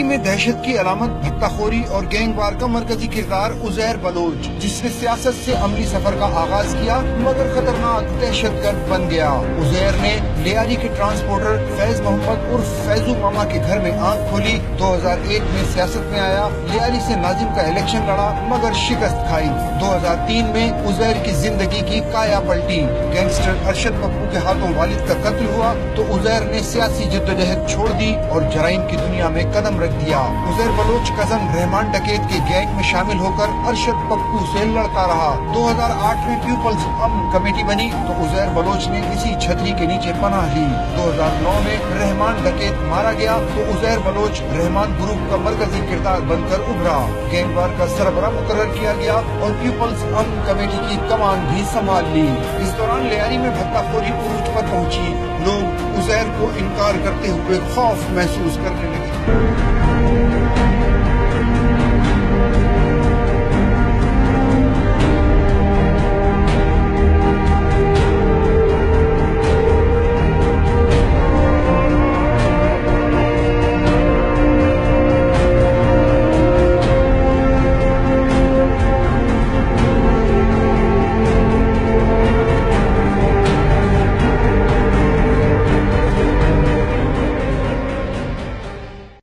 में दहशत की अलामत भत्ताखोरी और गैंगवार का मरकजी किरदार उजैर बलोच, जिसने सियासत से अमली सफर का आगाज किया मगर खतरनाक दहशतगर्द बन गया। उजैर ने लियारी के ट्रांसपोर्टर फैज मोहम्मद उर्फ फैजू मामा के घर में आंख खोली। 2001 में सियासत में आया, लियारी से नाजिम का इलेक्शन लड़ा मगर शिकस्त खाई। 2003 में उजैर की जिंदगी की काया पलटी। गैंगस्टर अरशद पप्पू के हाथों वालिद का कत्ल हुआ तो उजैर ने सियासी जद्दोजहद छोड़ दी और जराइम की दुनिया में कदम रख दिया। उजैर बलोच कजन रहमान डकैत के गैंग में शामिल होकर अरशद पप्पू से लड़ता रहा। 2008 में पीपल्स अमन कमेटी बनी तो उजैर बलोच ने इसी छतरी के नीचे पनाह ली। 2009 में रहमान डकैत मारा गया तो उजैर बलोच रहमान ग्रुप का मरकजी किरदार बनकर उभरा। गैंगवार का सरबराह मुकर्रर किया गया और पीपल्स अमन कमेटी की कमान भी संभाल ली। इस दौरान लियारी में भत्ताखोरी उरूज पर पहुंची। लोग उजैर को इनकार करते हुए खौफ महसूस करने लगे।